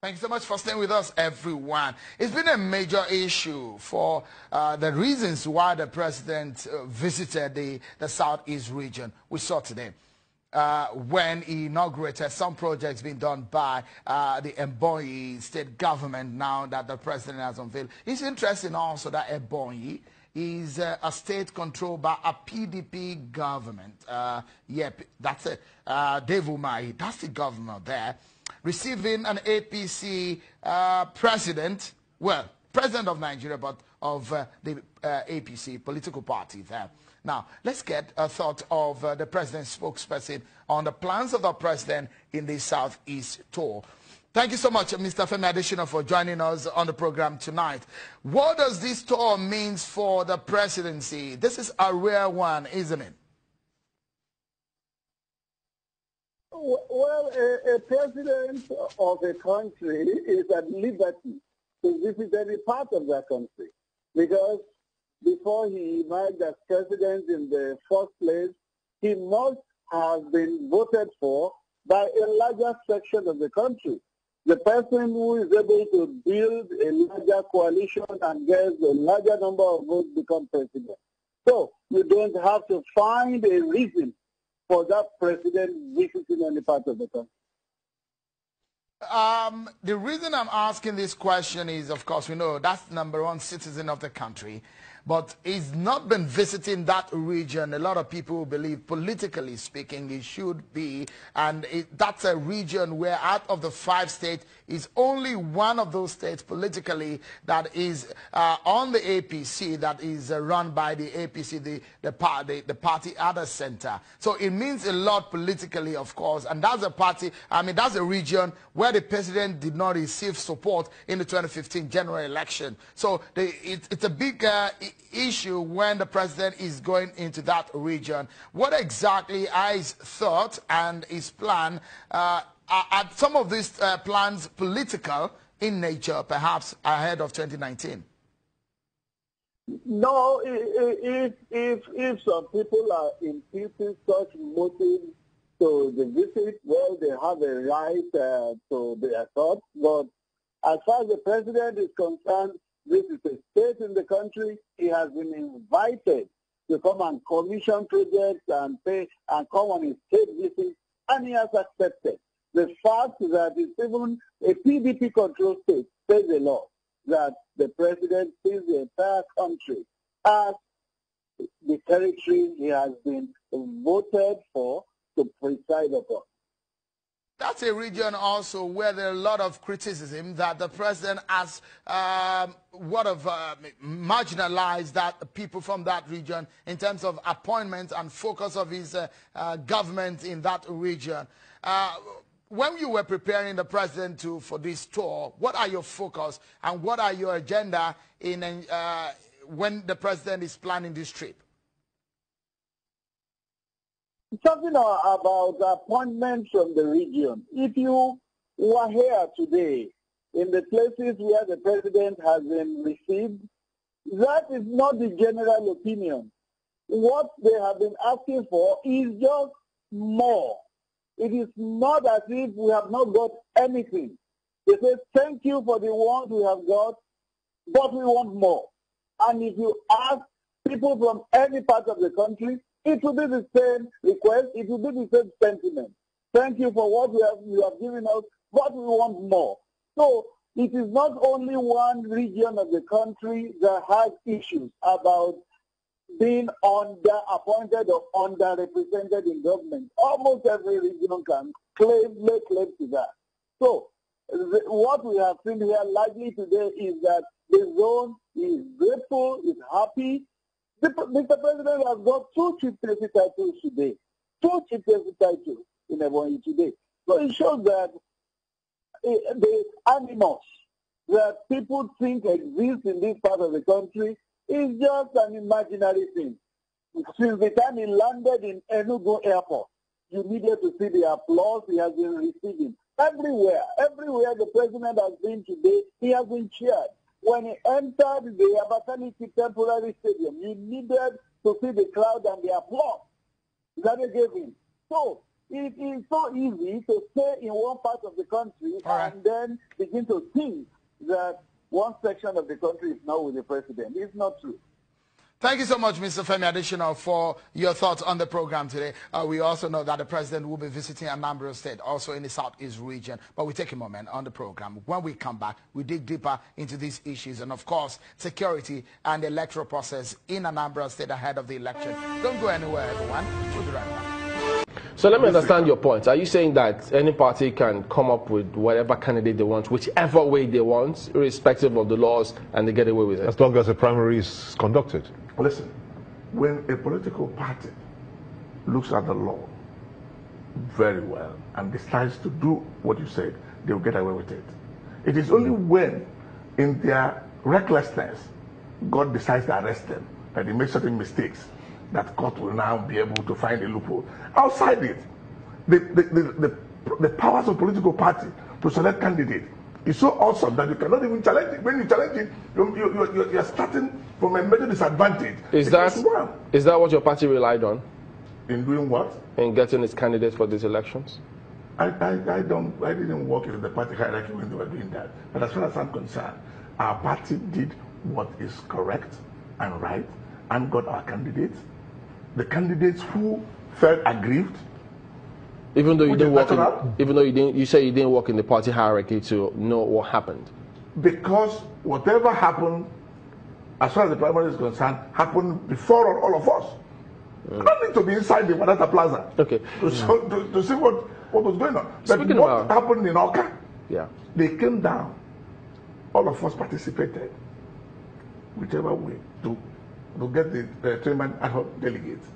Thank you so much for staying with us, everyone. It's been a major issue for the reasons why the president visited the Southeast region. We saw today when he inaugurated some projects being done by the Ebonyi state government now that the president has unveiled. It's interesting also that Ebonyi is a state controlled by a PDP government. Yep, that's it. Dave Umahi, that's the governor there, receiving an APC president, well, president of Nigeria, but of the APC political party there. Now, let's get a thought of the president's spokesperson on the plans of the president in the Southeast tour. Thank you so much, Mr. Femi Adesina, for joining us on the program tonight. What does this tour mean for the presidency? This is a rare one, isn't it? Well, a president of a country is at liberty to visit any part of that country, because before he emerged as president in the first place, he must have been voted for by a larger section of the country. The person who is able to build a larger coalition and gets a larger number of votes becomes president. So you don't have to find a reason for that president visiting any part of the country. The reason I'm asking this question is, of course, we know that's the #1 citizen of the country, but he's not been visiting that region. A lot of people believe, politically speaking, he should be, and that's a region where out of the 5 states, is only one of those states politically that is on the APC, that is run by the APC, the party at the center. So it means a lot politically, of course, and that's a party, I mean, that's a region where the president did not receive support in the 2015 general election. So it's a big issue when the president is going into that region. What exactly are his thoughts and his plan? Are some of these plans political in nature, perhaps ahead of 2019? No, if some people are imputing such motives to the visit, well, they have a right to their thoughts. But as far as the president is concerned, this is a state in the country. He has been invited to come and commission projects and pay and come on his state visit, and he has accepted. The fact that it's even a PDP-controlled state says a lot, that the president sees the entire country as the territory he has been voted for to preside upon. That's a region also where there are a lot of criticism that the president has marginalized that people from that region in terms of appointments and focus of his government in that region. When you were preparing the president for this tour, what are your focus and what are your agenda in when the president is planning this trip? Something about appointments from the region. If you were here today in the places where the president has been received, that is not the general opinion. What they have been asking for is just more. It is not as if we have not got anything. They say, thank you for the ones we have got, but we want more. And if you ask people from any part of the country, it will be the same request, it will be the same sentiment. Thank you for what you have given us, but we want more. So it is not only one region of the country that has issues about being underappointed or underrepresented in government. Almost every region can lay claim to that. So what we have seen here largely today is that the zone is grateful, is happy. Mr. President has got 2 chief justice titles today. 2 chief justice titles in Ebonyi today. So it shows that the animus that people think exists in this part of the country is just an imaginary thing. Since the time he landed in Enugu Airport, you needed to see the applause he has been receiving. Everywhere the president has been today, he has been cheered. When he entered the Abakaliki temporary stadium, you needed to see the crowd and the applause that they gave him. So it is so easy to stay in one part of the country and then begin to think that one section of the country is now with the president. It's not true. Thank you so much, Mr. Femi Additional, for your thoughts on the program today. We also know that the president will be visiting Anambra State, also in the southeast region. But we take a moment on the program. When we come back, we dig deeper into these issues and, of course, security and the electoral process in Anambra State ahead of the election. Don't go anywhere, everyone. We'll be right back. So let me understand your point. Are you saying that any party can come up with whatever candidate they want, whichever way they want, irrespective of the laws, and they get away with it? As long as the primary is conducted. Listen, when a political party looks at the law very well and decides to do what you said, they will get away with it. It is only when, in their recklessness, God decides to arrest them, that they make certain mistakes, that court will now be able to find a loophole. Outside it, the powers of political party to select candidate is so awesome that you cannot even challenge it. When you challenge it, you're starting from a major disadvantage. Is that what your party relied on? In doing what? In getting its candidates for these elections? I didn't work in the party hierarchy when they were doing that. But as far as I'm concerned, our party did what is correct and right and got our candidates. The candidates who felt aggrieved. Even though you didn't work you say you didn't work in the party hierarchy to know what happened. Because whatever happened, as far as the primary is concerned, happened before all of us. You don't need to be inside the Wadata Plaza to see what was going on. But what happened in Oka, they came down. All of us participated, whichever way, to get the chairman ad hoc delegates.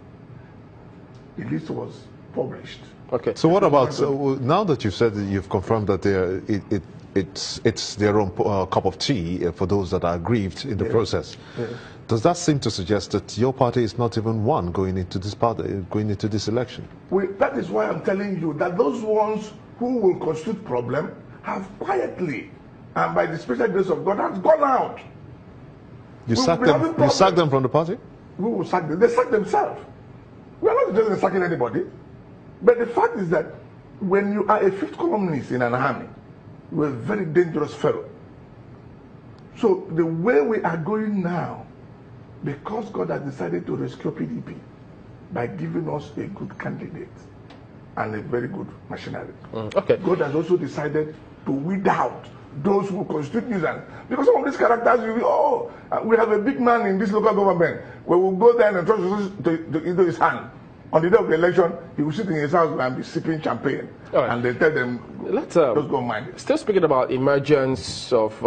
The list was published. Okay. So what about now that you've said that you've confirmed that it's their own cup of tea for those that are aggrieved in the process? Does that seem to suggest that your party is not even one going into this election? That is why I'm telling you that those ones who will constitute problem have quietly and by the special grace of God has gone out. You sacked them from the party? We will sack them. They sack themselves. We are not interested in sacking anybody. But the fact is that when you are a fifth columnist in an army, you are a very dangerous fellow. So the way we are going now, because God has decided to rescue PDP by giving us a good candidate and a very good machinery, God has also decided to weed out those who constitute nuisance. Because some of these characters, we have a big man in this local government, where we'll go there and trust into his hand. On the day of the election, he will sit in his house and be sipping champagne. And they tell them, let's go mind it. Still speaking about emergence of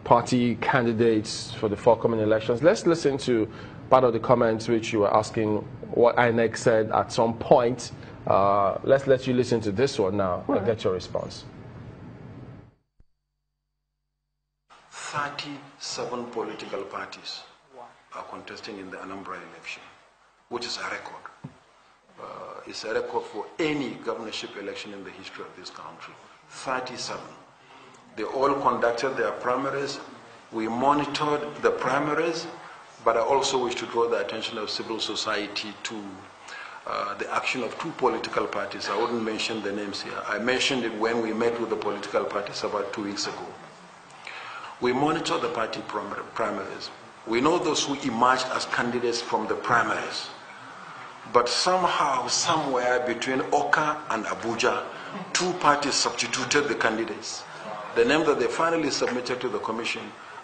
party candidates for the forthcoming elections, let's listen to part of the comments which you were asking what INEC said at some point. Let's let you listen to this one now and get your response. 37 political parties are contesting in the Anambra election, which is a record. It's a record for any governorship election in the history of this country. 37. They all conducted their primaries. We monitored the primaries, but I also wish to draw the attention of civil society to the action of two political parties. I wouldn't mention the names here. I mentioned it when we met with the political parties about 2 weeks ago. We monitor the party primaries. We know those who emerged as candidates from the primaries. But somehow, somewhere between Oka and Abuja, two parties substituted the candidates. The names that they finally submitted to the commission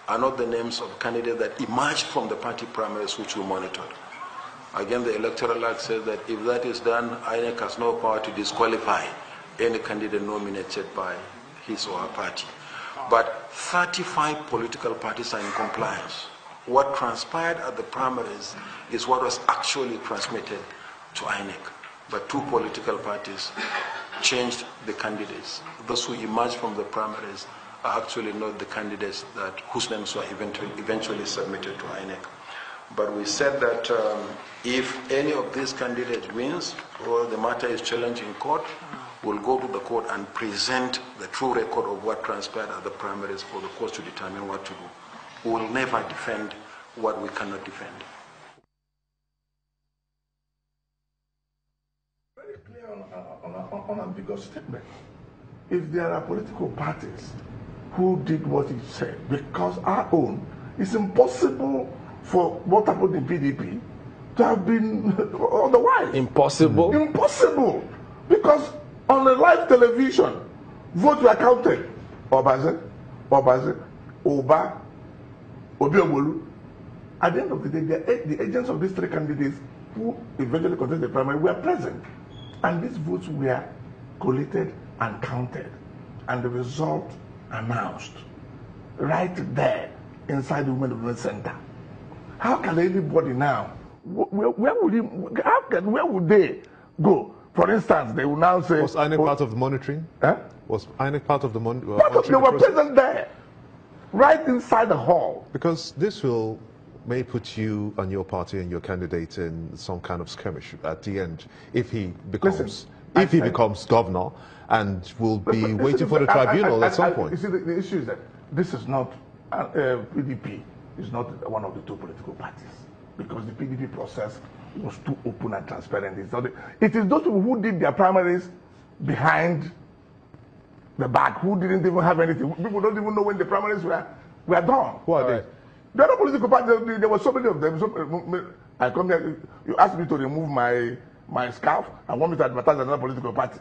are not the names of candidates that emerged from the party primaries which we monitored. Again, the Electoral Act says that if that is done, INEC has no power to disqualify any candidate nominated by his or her party. But 35 political parties are in compliance. What transpired at the primaries is what was actually transmitted to INEC. But two political parties changed the candidates. Those who emerged from the primaries are actually not the candidates whose names were eventually submitted to INEC. But we said that if any of these candidates wins or the matter is challenged in court, we'll go to the court and present the true record of what transpired at the primaries for the court to determine what to do. We will never defend what we cannot defend. Very clear unambiguous statement. If there are political parties who did what he said, because our own, it's impossible for what happened in PDP to have been otherwise. Impossible? Impossible. Because on the live television, votes were counted. Obaze, Oba, Obiogolu. At the end of the day, the agents of these three candidates who eventually contested the primary were present. And these votes were collated and counted. And the result announced right there inside the Women Development Center. How can anybody now, where would they go? For instance, they will now say... Was INEC part of the monitoring? Eh? Was INEC part of the monitoring? They were present there, right inside the hall. Because this may put you and your party and your candidate in some kind of skirmish at the end if he becomes becomes governor and will be waiting for the tribunal at some point. You see, the issue is that this is not PDP is not one of the two political parties, because the PDP process was too open and transparent. It is those people who did their primaries behind the back, who didn't even have anything. People don't even know when the primaries were done. Who are they? The other political parties, there were so many of them. I come here, you asked me to remove my scarf and want me to advertise another political party.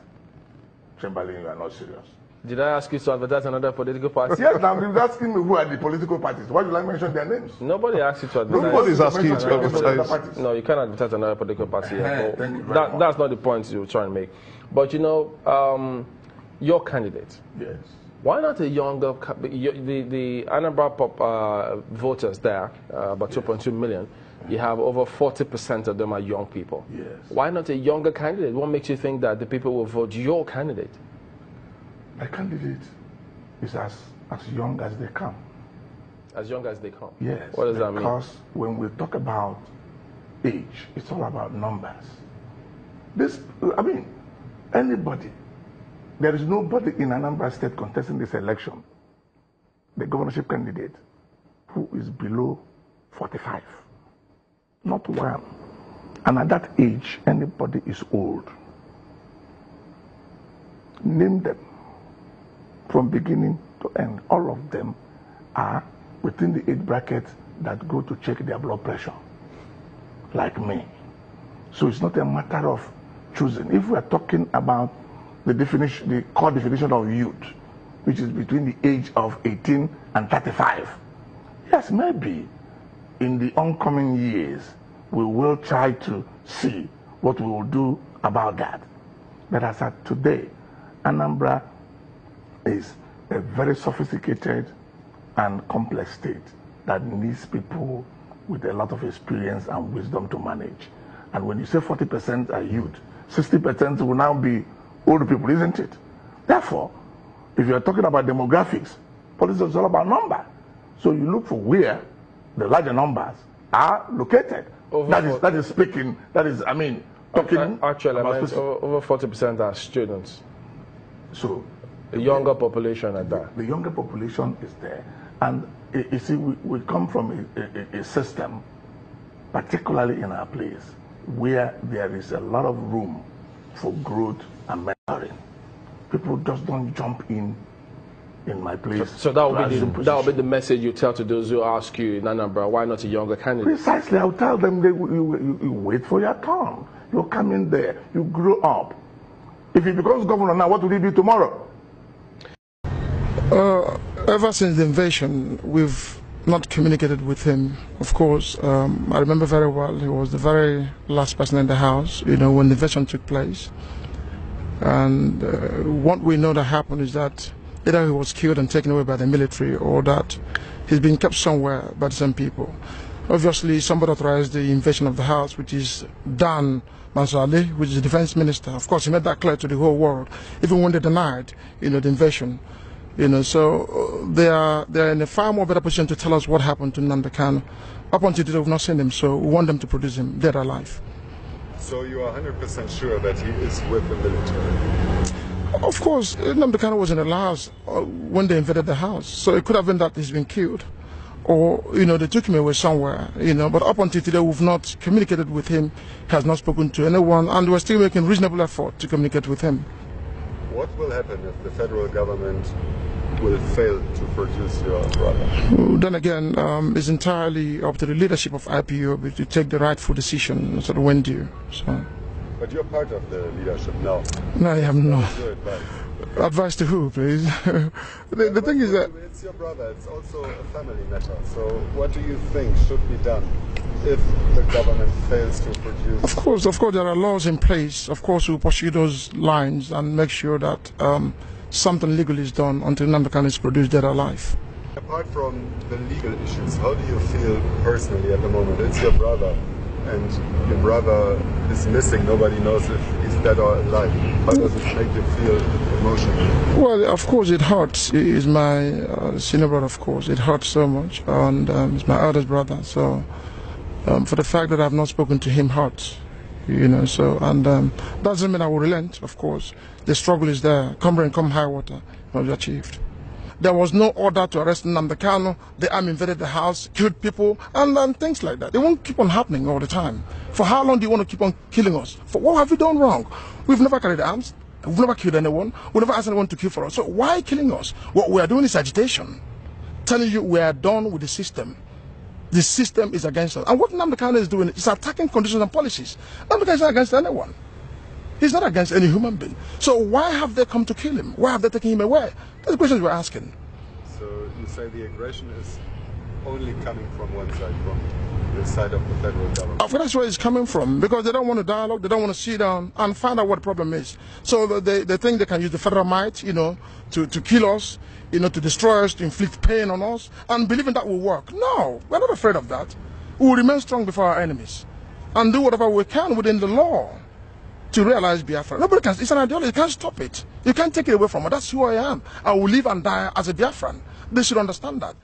Chamberlain, you are not serious. Did I ask you to advertise another political party? Yes, now you're asking me who are the political parties. Why did I mention their names? Nobody asked you to advertise. Nobody's asking you to advertise. No, you can't advertise another political party. Thank you very much. That's not the point you're trying to make. But you know, your candidate. Yes. Why not a younger, the Anambra voters there, about 2.2 million, you have over 40% of them are young people. Yes. Why not a younger candidate? What makes you think that the people will vote your candidate? My candidate is as young as they come. As young as they come? Yes. What does that mean? Because when we talk about age, it's all about numbers. Anybody. There is nobody in Anambra State contesting this election, the governorship candidate, who is below 45. Not one. And at that age, anybody is old. Name them. From beginning to end, all of them are within the age bracket that go to check their blood pressure, like me. So it's not a matter of choosing. If we are talking about the core definition of youth, which is between the age of 18 and 35. Yes, maybe in the oncoming years, we will try to see what we will do about that. But as at today, Anambra is a very sophisticated and complex state that needs people with a lot of experience and wisdom to manage. And when you say 40% are youth, 60% will now be old people, isn't it? Therefore, if you're talking about demographics, politics is all about number. So you look for where the larger numbers are located. That is speaking, talking actually, about over 40% are students. So the younger population at that. The younger population is there. And you see, we come from a system, particularly in our place, where there is a lot of room for growth and mentoring. People just don't jump in my place. So that will be the message you tell to those who ask you in Anambra, why not a younger candidate? Precisely, I'll tell them, you wait for your turn. You come in there, you grow up. If he becomes governor now, what will he be tomorrow? Ever since the invasion, we've not communicated with him. Of course, I remember very well, he was the very last person in the house, when the invasion took place. And what we know that happened is that either he was killed and taken away by the military, or that he's been kept somewhere by the same people. Obviously, somebody authorized the invasion of the house, which is Dan Mansali, which is the defense minister. Of course, he made that clear to the whole world, even when they denied, the invasion. So they are in a far more better position to tell us what happened to Nnamdi Kanu. Up until today, we've not seen him, so we want them to produce him dead or alive. So you are 100% sure that he is with the military? Of course, Nnamdi Kanu was in the house when they invaded the house, so it could have been that he's been killed, or, they took him away somewhere, but up until today we've not communicated with him, has not spoken to anyone, and we're still making reasonable effort to communicate with him. What will happen if the federal government will fail to produce your brother? Then again, it's entirely up to the leadership of IPOB to take the rightful decision, sort of when due. So. But you're part of the leadership now. No, I am not. What's your advice? Advice to who, please? the thing is that... It's your brother, it's also a family matter. So what do you think should be done if the government fails to produce... Of course, there are laws in place. Of course, we'll pursue those lines and make sure that something legal is done until Nnamdi Kanu is produced dead or alive. Apart from the legal issues, how do you feel personally at the moment? It's your brother, and your brother is missing. Nobody knows if he's dead or alive. How does it make you feel emotionally? Well, of course it hurts. He's my senior brother, of course. It hurts so much, and he's my eldest brother. So for the fact that I've not spoken to him hurts, so, and that doesn't mean I will relent, of course. The struggle is there. Come rain, come high water, it will be achieved. There was no order to arrest Nnamdi Kanu. The army invaded the house, killed people, and things like that. They won't keep on happening all the time. For how long do you want to keep on killing us? For what have we done wrong? We've never carried arms. We've never killed anyone. We've never asked anyone to kill for us. So why killing us? What we are doing is agitation. Telling you we are done with the system. The system is against us. And what Nnamdi Kanu is doing is attacking conditions and policies. Nnamdi Kanu is not against anyone. He's not against any human being. So why have they come to kill him? Why have they taken him away? That's the questions we're asking. So you say the aggression is only coming from one side, from the side of the federal government? Of course, that's where it's coming from, because they don't want to dialogue, they don't want to sit down and find out what the problem is. So they think they can use the federal might, to kill us, to destroy us, to inflict pain on us, and believing that will work. No, we're not afraid of that. We will remain strong before our enemies and do whatever we can within the law to realize Biafra. Nobody can, it's an ideology, you can't stop it. You can't take it away from us. That's who I am. I will live and die as a Biafran. They should understand that.